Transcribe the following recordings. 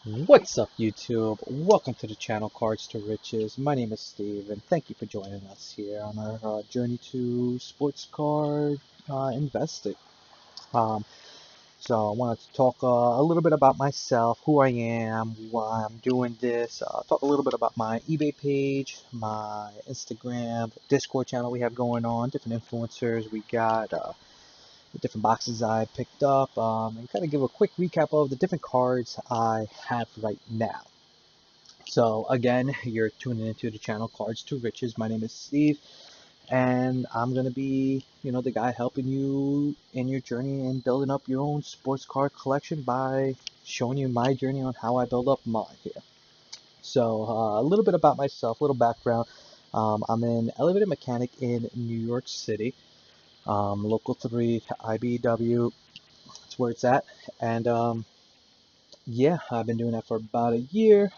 What's up, YouTube? Welcome to the channel Cards to Riches. My name is Steve, and thank you for joining us here on our journey to sports card investing. Um, so I wanted to talk a little bit about myself, who I am, why I'm doing this, talk a little bit about my eBay page, my Instagram, Discord channel we have going on, different influencers we got, the different boxes I picked up, and kind of give a quick recap of the different cards I have right now. So again, you're tuning into the channel Cards to Riches. My name is Steve, and I'm gonna be, the guy helping you in your journey in building up your own sports card collection by showing you my journey on how I build up mine here. So a little bit about myself, a little background. I'm an elevator mechanic in New York City, local 3 IBW. That's where it's at, and yeah, I've been doing that for about a year,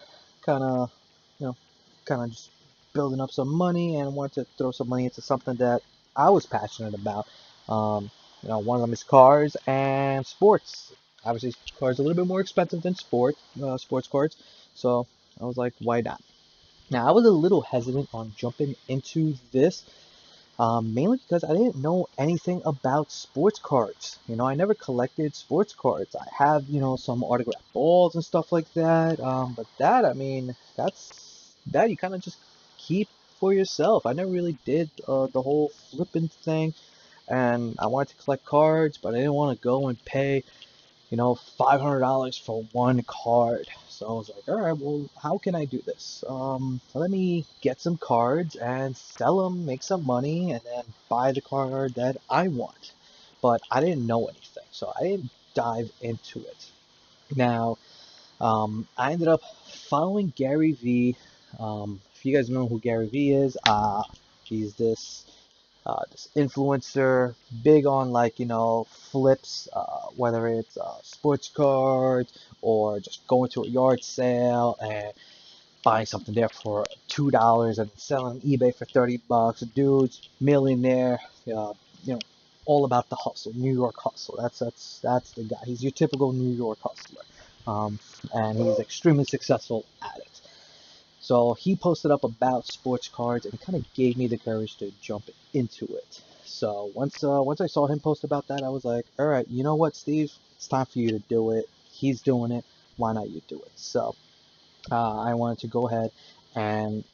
kind of, you know, kind of just building up some money and wanted to throw some money into something that I was passionate about. Um, one of them is cars and sports. Obviously, cars are a little bit more expensive than sports cards. So I was like, why not? Now, I was a little hesitant on jumping into this, mainly because I didn't know anything about sports cards. I never collected sports cards. I have, some autographed balls and stuff like that. But that, I mean, that you kind of just keep for yourself. I never really did the whole flipping thing, and I wanted to collect cards, but I didn't want to go and pay $500 for one card. So I was like, all right, well, how can I do this? Let me get some cards and sell them, make some money, and then buy the card that I want. But I didn't know anything, so I didn't dive into it. Now, I ended up following Gary Vee. If you guys know who Gary Vee is, he's this influencer, big on like flips, whether it's sports cards or just going to a yard sale and buying something there for $2 and selling on eBay for $30. Dude's millionaire, you know, all about the hustle, New York hustle. That's the guy. He's your typical New York hustler, um, and he's extremely successful at it. So he posted up about sports cards, and it kind of gave me the courage to jump into it. So once I saw him post about that, I was like, all right, you know what, Steve, it's time for you to do it. He's doing it. Why not you do it? So I wanted to go ahead and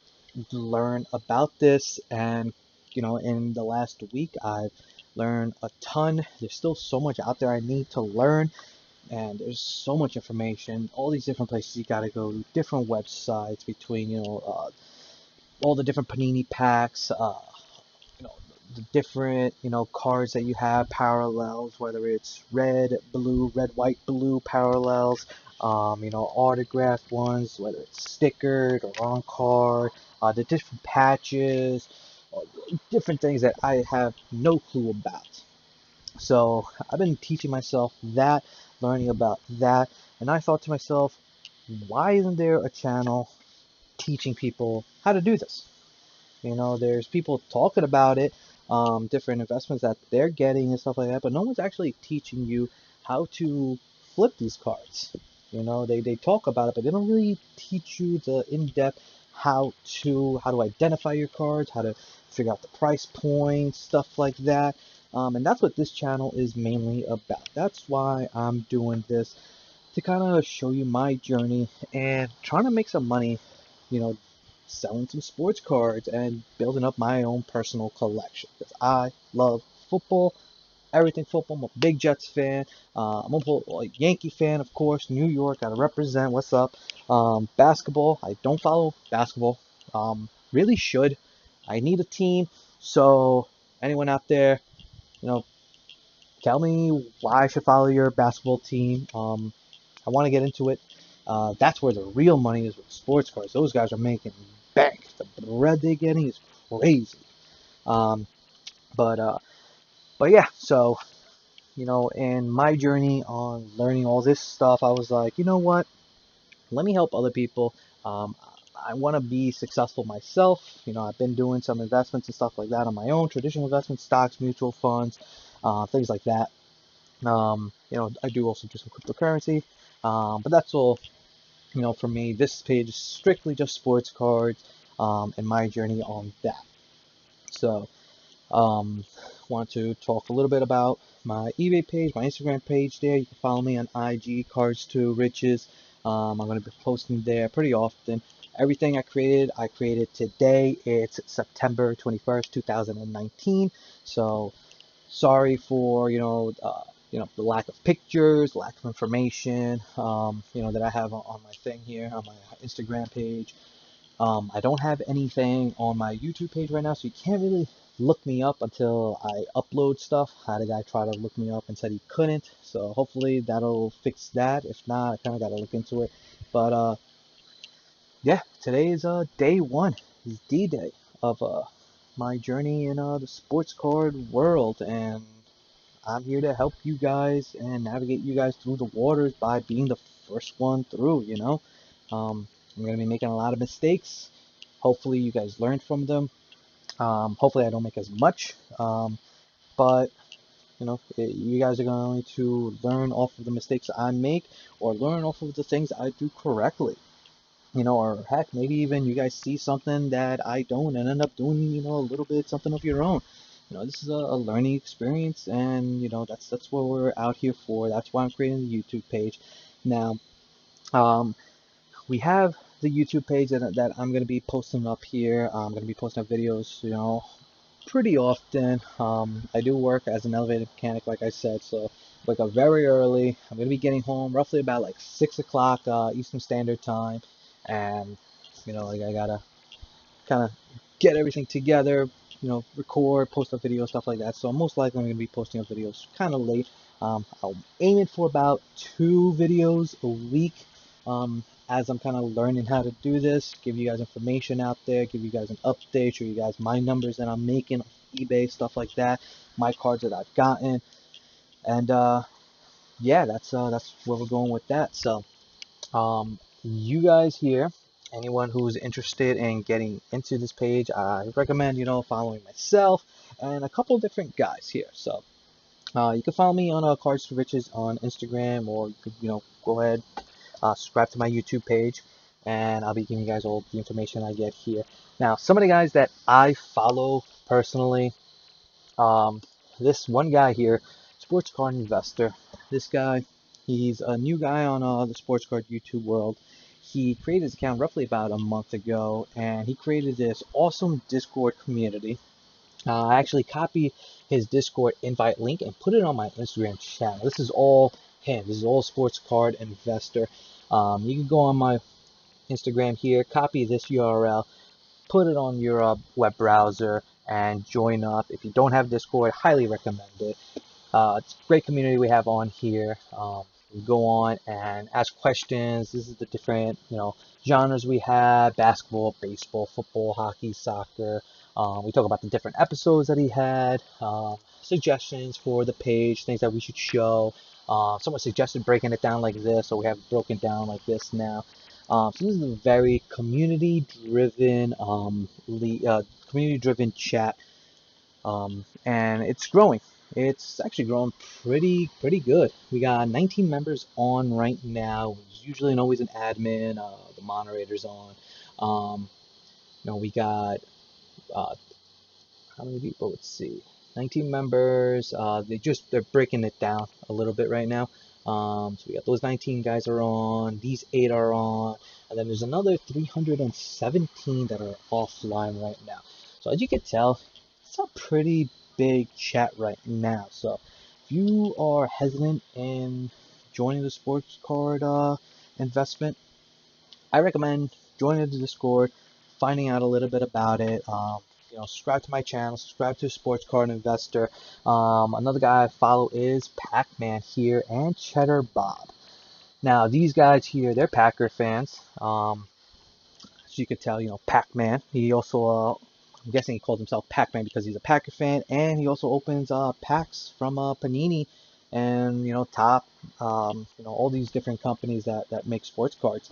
learn about this, and in the last week, I've learned a ton. There's still so much out there I need to learn, and there's so much information, all these different places you got to go to, different websites between all the different panini packs, you know the different cards that you have, parallels, whether it's red blue, red white blue parallels, autographed ones, whether it's stickered or on card, the different patches, different things that I have no clue about. So I've been teaching myself that, learning about that, and I thought to myself, why isn't there a channel teaching people how to do this? There's people talking about it, different investments that they're getting and stuff like that, but no one's actually teaching you how to flip these cards. They talk about it, but they don't really teach you the in-depth how to identify your cards, how to figure out the price points, stuff like that. And that's what this channel is mainly about. That's why I'm doing this, to kind of show you my journey and trying to make some money, you know, selling some sports cards and building up my own personal collection, because I love football, everything football. I'm a big Jets fan. I'm a Yankee fan, of course. New York, gotta represent. What's up? Basketball. I don't follow basketball. Really should. I need a team. So anyone out there, you know, tell me why I should follow your basketball team. I want to get into it. That's where the real money is with sports cards. Those guys are making bank. The bread they're getting is crazy. Um, but uh, but yeah. So in my journey on learning all this stuff, I was like, you know what? Let me help other people. Um, I want to be successful myself. I've been doing some investments and stuff like that on my own, traditional investments, stocks, mutual funds, things like that. I do also do some cryptocurrency, but that's all For me, this page is strictly just sports cards, and my journey on that. So, um, want to talk a little bit about my eBay page, my Instagram page there. You can follow me on IG, Cards to Riches. I'm going to be posting there pretty often. Everything I created today. It's September 21st, 2019. So sorry for, the lack of pictures, lack of information, that I have on my thing here, on my Instagram page. I don't have anything on my YouTube page right now, so you can't really look me up until I upload stuff. I had a guy try to look me up and said he couldn't, so hopefully that'll fix that. If not, I kind of got to look into it. But yeah, today is day one, is D-Day of my journey in the sports card world, and I'm here to help you guys and navigate you guys through the waters by being the first one through. I'm going to be making a lot of mistakes. Hopefully you guys learn from them. Hopefully I don't make as much. But you guys are going to learn off of the mistakes I make or learn off of the things I do correctly. Or heck, maybe even you guys see something that I don't and end up doing, a little bit something of your own. This is a learning experience, and that's what we're out here for. That's why I'm creating the YouTube page. Now, um, we have the YouTube page that I'm going to be posting up here. I'm going to be posting up videos, pretty often. I do work as an elevator mechanic, like I said, so wake up very early. I'm going to be getting home roughly about like 6 o'clock Eastern Standard Time, and like I gotta kind of get everything together, record, post a video, stuff like that. So most likely I'm going to be posting up videos kind of late. I'm aiming for about 2 videos a week, as I'm kind of learning how to do this, give you guys information out there, give you guys an update, show you guys my numbers that I'm making on eBay, stuff like that, my cards that I've gotten, and yeah, that's where we're going with that. So you guys here, anyone who's interested in getting into this page, I recommend, following myself and a couple different guys here. So you can follow me on Cards to Riches on Instagram, or you could, go ahead, subscribe to my YouTube page, and I'll be giving you guys all the information I get here. Now, some of the guys that I follow personally, um, this one guy here, sports card investor. This guy, he's a new guy on the sports card YouTube world. He created his account roughly about a month ago, and he created this awesome Discord community. I actually copied his Discord invite link and put it on my Instagram channel. This is all him. This is all sports card investor. You can go on my Instagram here, copy this URL, put it on your web browser, and join up. If you don't have Discord, highly recommend it. It's a great community we have on here. You go on and ask questions. This is the different, genres we have: basketball, baseball, football, hockey, soccer. We talk about the different episodes that he had, suggestions for the page, things that we should show. Someone suggested breaking it down like this, so we have it broken down like this now. So this is a very community-driven, community-driven chat, and it's growing. It's actually growing pretty good. We got 19 members on right now. There's usually and always an admin. The moderator's on. We got uh, how many people? Let's see. 19 members. They're breaking it down a little bit right now. So we got those 19 guys are on. These 8 are on, and then there's another 317 that are offline right now. So as you can tell, it's a pretty big chat right now. So if you are hesitant in joining the sports card investment, I recommend joining the Discord, finding out a little bit about it. Subscribe to my channel, subscribe to Sports Card Investor. Another guy I follow is Pac-Man here and Cheddar Bob. Now, these guys here, they're Packer fans. As you could tell, Pac-Man. He also, I'm guessing he calls himself Pac-Man because he's a Packer fan, and he also opens packs from Panini and, Top, all these different companies that make sports cards.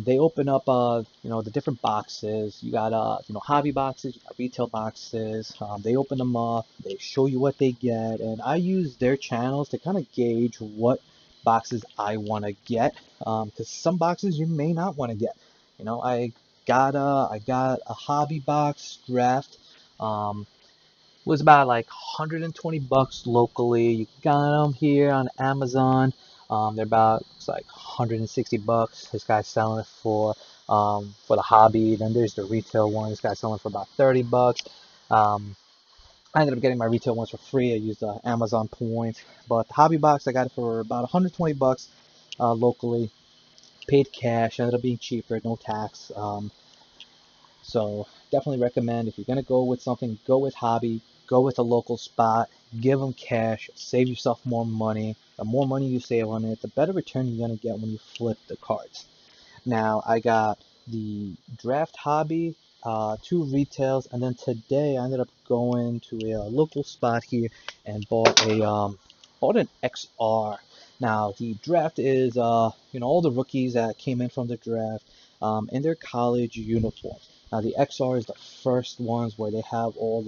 They open up, the different boxes. You got, hobby boxes, you got retail boxes. They open them up, they show you what they get, and I use their channels to kind of gauge what boxes I want to get, because some boxes you may not want to get. I got a hobby box draft. Was about like 120 bucks locally. You got them here on Amazon. They're about, it's like 160 bucks. This guy's selling it for the hobby. Then there's the retail one. This guy's selling for about 30 bucks. Um, I ended up getting my retail ones for free. I used Amazon points, but the hobby box I got it for about 120 bucks locally. Paid cash. Ended up being cheaper, no tax. So definitely recommend, if you're gonna go with something, go with hobby, go with a local spot, give them cash, save yourself more money. The more money you save on it, the better return you're gonna get when you flip the cards. Now I got the draft hobby, two retails, and then today I ended up going to a local spot here and bought an XR. Now the draft is all the rookies that came in from the draft in their college uniforms. Now the XR is the first ones where they have all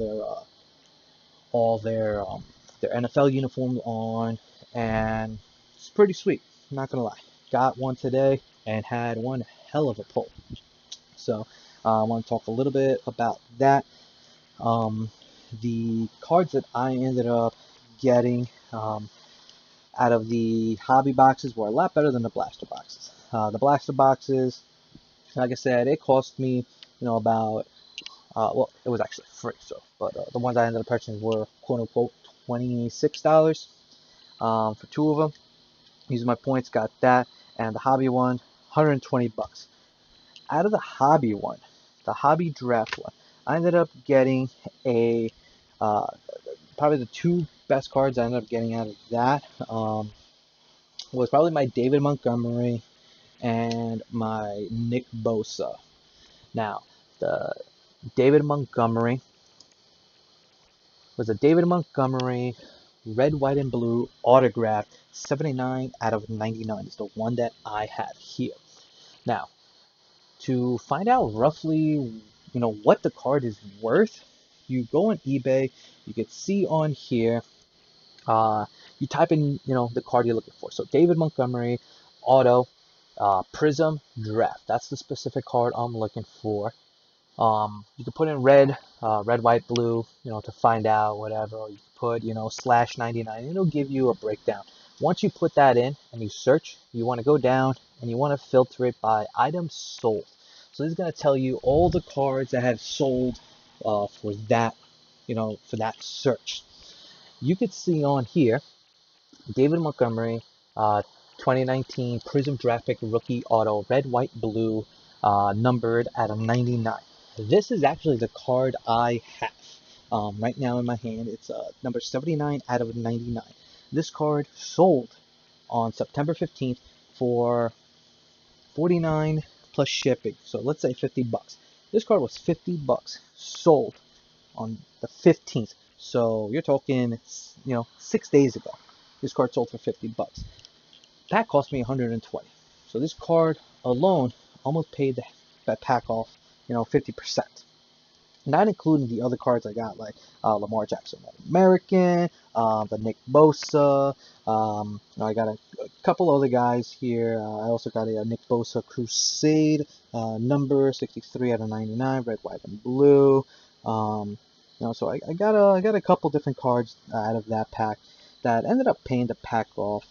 their NFL uniforms on, and it's pretty sweet. I'm not gonna lie. Got one today and had one hell of a pull. So I want to talk a little bit about that. Um, the cards that I ended up getting out of the hobby boxes were a lot better than the blaster boxes. The blaster boxes, like I said, it cost me, about well, it was actually free. But the ones I ended up purchasing were quote unquote $26 for two of them. Using my points, got that, and the hobby one, 120 bucks. Out of the hobby draft one, I ended up getting a uh, probably the two best cards I ended up getting out of that was probably my David Montgomery and my Nick Bosa. Now, the David Montgomery was a David Montgomery red, white, and blue autograph 79 out of 99 is the one that I have here. Now, to find out roughly, what the card is worth, you go on eBay, you can see on here, uh, you type in, the card you're looking for. So David Montgomery, auto, Prism Draft. That's the specific card I'm looking for. You can put in red, white, blue, to find out whatever. Or you can put, slash 99. It'll give you a breakdown. Once you put that in and you search, you want to go down and you want to filter it by items sold. So this is going to tell you all the cards that have sold for that, for that search. You could see on here, David Montgomery, uh, 2019 Prism Draft Pick Rookie Auto, red, white, blue, numbered at a 99. This is actually the card I have right now in my hand. It's number 79 out of 99. This card sold on September 15th for 49 plus shipping. So let's say 50 bucks. This card was 50 bucks sold on the 15th. So you're talking, 6 days ago. This card sold for 50 bucks. That cost me 120. So this card alone almost paid that pack off, 50%. Not including the other cards I got, like Lamar Jackson American, the Nick Bosa. I got a couple other guys here. I also got a Nick Bosa Crusade, number 63 out of 99, red, white, and blue. So I got a couple different cards out of that pack that ended up paying the pack off.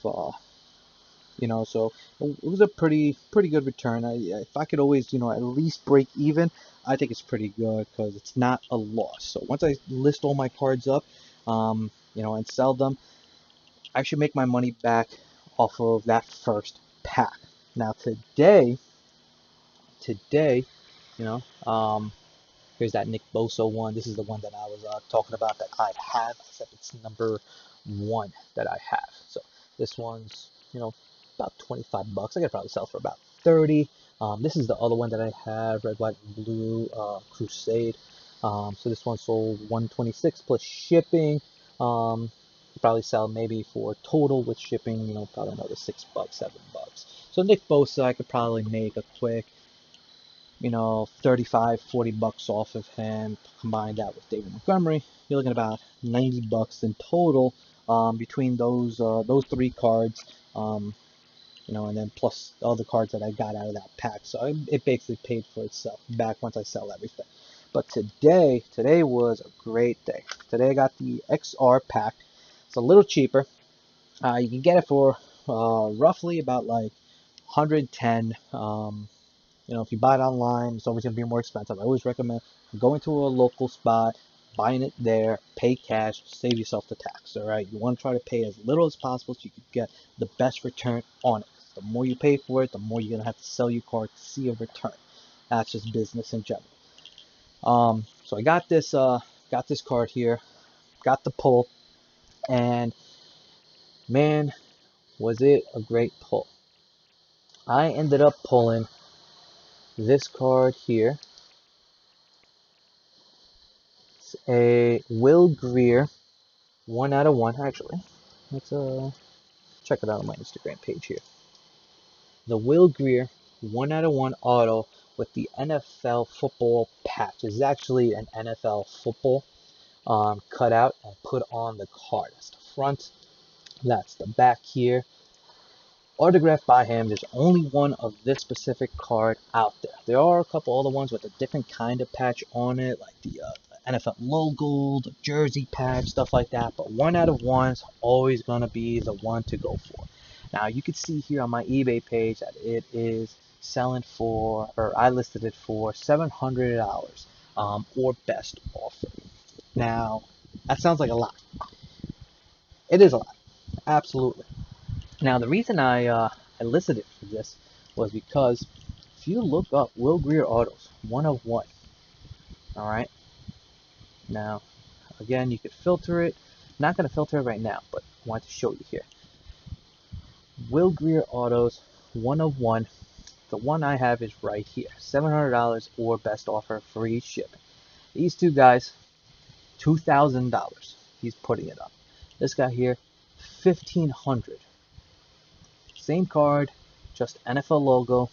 So it was a pretty good return. If I could always, at least break even, I think it's pretty good because it's not a loss. So once I list all my cards up, and sell them, I should make my money back off of that first pack. Now today, you know, um, here's that Nick Bosa one. This is the one that I was talking about that I have, except it's number one that I have. So this one's, about 25 bucks. I could probably sell for about 30. This is the other one that I have, red, white, and blue Crusade. So this one sold 126 plus shipping. Probably sell maybe for total with shipping, probably another $6, $7. So Nick Bosa, I could probably make a quick 35, 40 bucks off of him. Combine that with David Montgomery, you're looking at about 90 bucks in total between those three cards. And then plus all the cards that I got out of that pack. So it basically paid for itself back once I sell everything. But today was a great day. Today I got the XR pack. It's a little cheaper. You can get it for roughly about like 110. If you buy it online, it's always going to be more expensive. I always recommend going to a local spot, buying it there, pay cash, save yourself the tax. All right, you want to try to pay as little as possible so you can get the best return on it. The more you pay for it, the more you're going to have to sell your card to see a return. That's just business in general. So I got this card here, got the pull, and man, was it a great pull. I ended up pulling this card here. It's a Will Grier, 1/1 actually. Let's check it out on my Instagram page here. The Will Grier 1/1 auto with the NFL football patch. This is actually an NFL football cut out and put on the card. That's the front. That's the back here. Autographed by him. There's only one of this specific card out there. There are a couple other ones with a different kind of patch on it, like the NFL logo, the jersey patch, stuff like that. But 1/1's always going to be the one to go for. Now, you can see here on my eBay page that it is selling for, or I listed it for $700 or best offer. Now, that sounds like a lot. It is a lot, absolutely. Now, the reason I listed it for this was because if you look up Will Grier autos, 1/1, all right. Now, again, you could filter it. Not going to filter it right now, but I want to show you here. Will Grier autos, 1/1. The one I have is right here, $700 or best offer, free shipping. These two guys, $2,000. He's putting it up. This guy here, $1,500. Same card, just NFL logo.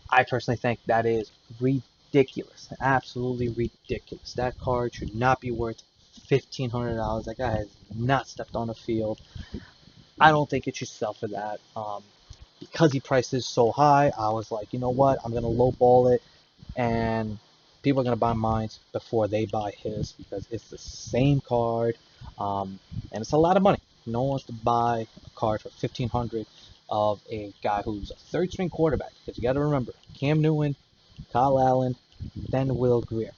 I personally think that is ridiculous. Absolutely ridiculous. That card should not be worth $1,500. That guy has not stepped on the field. I don't think it should sell for that. Because he priced it so high, I was like, you know what? I'm going to lowball it, and people are going to buy mine before they buy his because it's the same card, and it's a lot of money. No one wants to buy a card for $1,500 of a guy who's a third-string quarterback. Because you got to remember, Cam Newton, Kyle Allen, then Will Grier.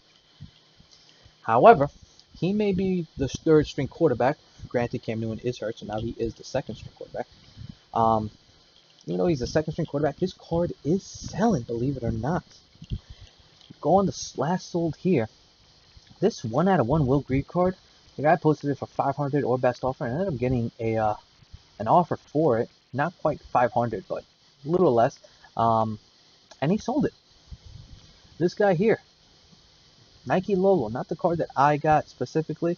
However, he may be the third-string quarterback. Granted, Cam Newton is hurt, so now he is the second-string quarterback. Even though he's a second-string quarterback, his card is selling, believe it or not. Go on the last sold here. This 1/1 Will Grier card, the guy posted it for $500 or best offer, and ended up getting an offer for it. Not quite $500, but a little less. And he sold it. This guy here, Nike logo, not the card that I got specifically.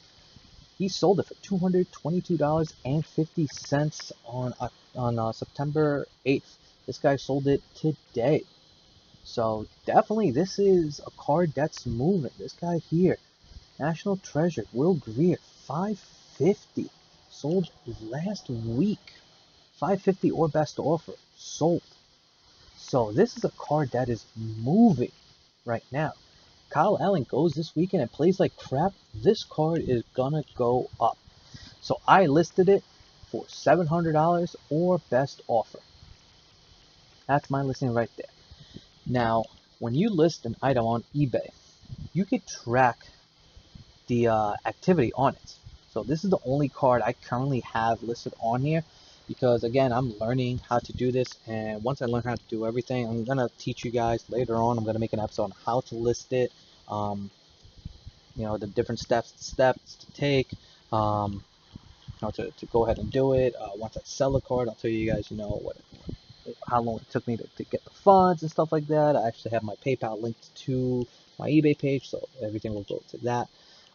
He sold it for $222.50 on September 8th. This guy sold it today. So definitely this is a card that's moving. This guy here, National Treasure, Will Grier, $550. Sold last week. $550 or best offer. Sold. So this is a card that is moving right now. Kyle Allen goes this weekend and plays like crap. This card is gonna go up. So I listed it for $700 or best offer. That's my listing right there. Now, when you list an item on eBay, you can track the activity on it. So this is the only card I currently have listed on here because, again, I'm learning how to do this, and once I learn how to do everything, I'm going to teach you guys later on. I'm going to make an episode on how to list it, the different steps to take, to go ahead and do it. Once I sell a card, I'll tell you guys, how long it took me to get the funds and stuff like that. I actually have my PayPal linked to my eBay page, so everything will go to that.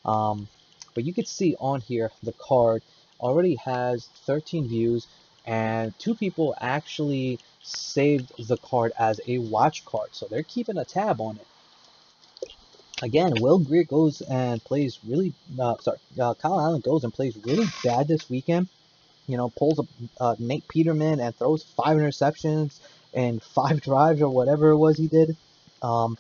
But you can see on here the card already has 13 views, and 2 people actually saved the card as a watch card, so they're keeping a tab on it. Again, Will Grier goes and plays really. Kyle Allen goes and plays really bad this weekend. Pulls a Nate Peterman and throws 5 interceptions and 5 drives or whatever it was he did. Um,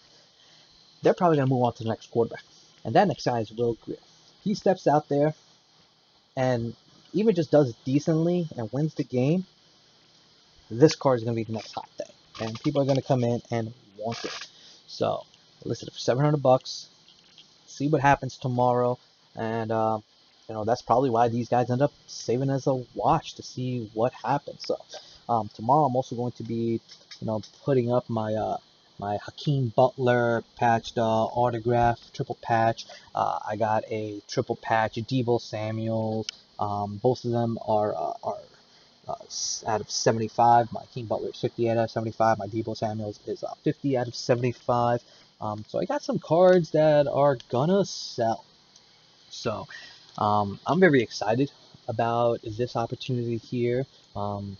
they're probably going to move on to the next quarterback. And that next guy is Will Grier. He steps out there and even just does decently and wins the game. This card is going to be the next hot thing. And people are going to come in and want it. So, listed for $700. See what happens tomorrow. And, that's probably why these guys end up saving as a watch to see what happens. So, tomorrow I'm also going to be, putting up my Hakeem Butler patched autograph triple patch. I got a triple patch Deebo Samuels. Both of them uh, out of 75. My Hakeem Butler is 50 out of 75. My Deebo Samuels is 50 out of 75. So I got some cards that are gonna sell. So I'm very excited about this opportunity here. I'm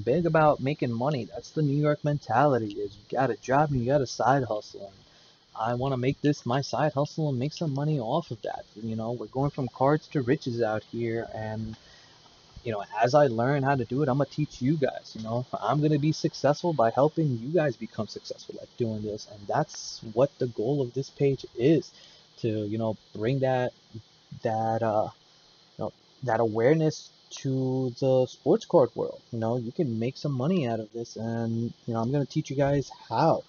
big about making money. That's the New York mentality. Is you got a job and you got a side hustle. And I want to make this my side hustle and make some money off of that. We're going from cards to riches out here, and as I learn how to do it, I'm gonna teach you guys. I'm gonna be successful by helping you guys become successful at doing this, and that's what the goal of this page is, to bring that you know, that awareness to the sports card world. You can make some money out of this, and I'm gonna teach you guys how.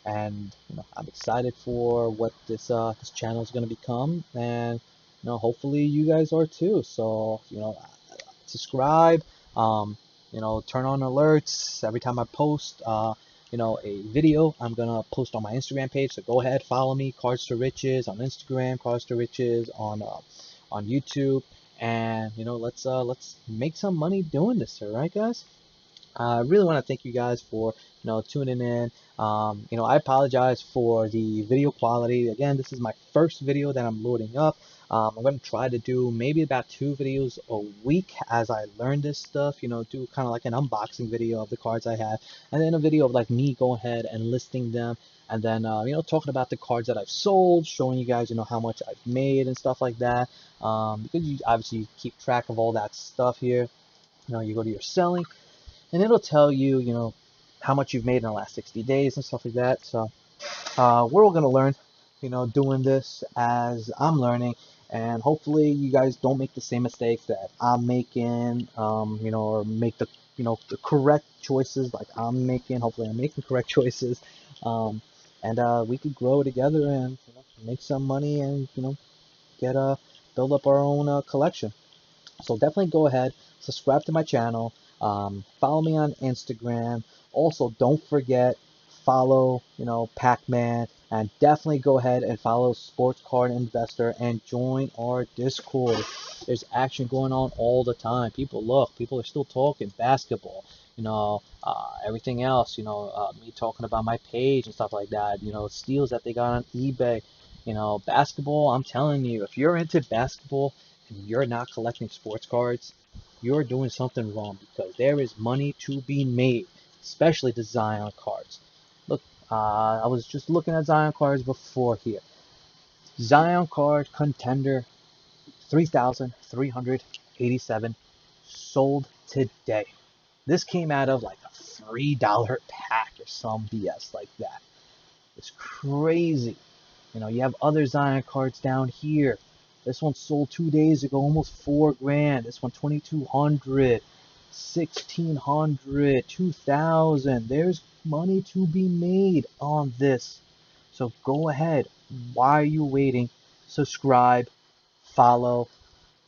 And I'm excited for what this channel is gonna become, and hopefully you guys are too. So subscribe, turn on alerts every time I post, a video. I'm gonna post on my Instagram page, so go ahead, follow me, Cards to Riches on Instagram, Cards to Riches on YouTube, and let's make some money doing this, all right, guys? I really want to thank you guys for tuning in. I apologize for the video quality. Again, this is my first video that I'm loading up. I'm going to try to do maybe about 2 videos a week as I learn this stuff. Do kind of like an unboxing video of the cards I have, and then a video of like me going ahead and listing them, and then talking about the cards that I've sold, showing you guys how much I've made and stuff like that. Because you obviously keep track of all that stuff here. You go to your selling, and it'll tell you, how much you've made in the last 60 days and stuff like that. So we're all gonna learn, doing this as I'm learning, and hopefully you guys don't make the same mistakes that I'm making, or make the correct choices like I'm making. Hopefully I'm making correct choices, and we could grow together and make some money and get build up our own collection. So definitely go ahead, subscribe to my channel, follow me on Instagram. Also, don't forget, follow, Pac-Man, and definitely go ahead and follow Sports Card Investor and join our Discord. There's action going on all the time. People are still talking basketball, everything else, me talking about my page and stuff like that, steals that they got on eBay, basketball. I'm telling you, if you're into basketball, and you're not collecting sports cards, you're doing something wrong, because there is money to be made, especially the Zion cards. Look, I was just looking at Zion cards before here. Zion card contender 3,387 sold today. This came out of like a $3 pack or some BS like that. It's crazy. You have other Zion cards down here. This one sold 2 days ago, almost 4 grand. This one 2,200, 1,600, 2,000. There's money to be made on this. So go ahead. Why are you waiting? Subscribe, follow,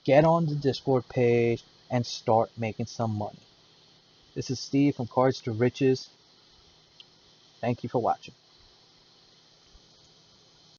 get on the Discord page, and start making some money. This is Steve from Cards to Riches. Thank you for watching.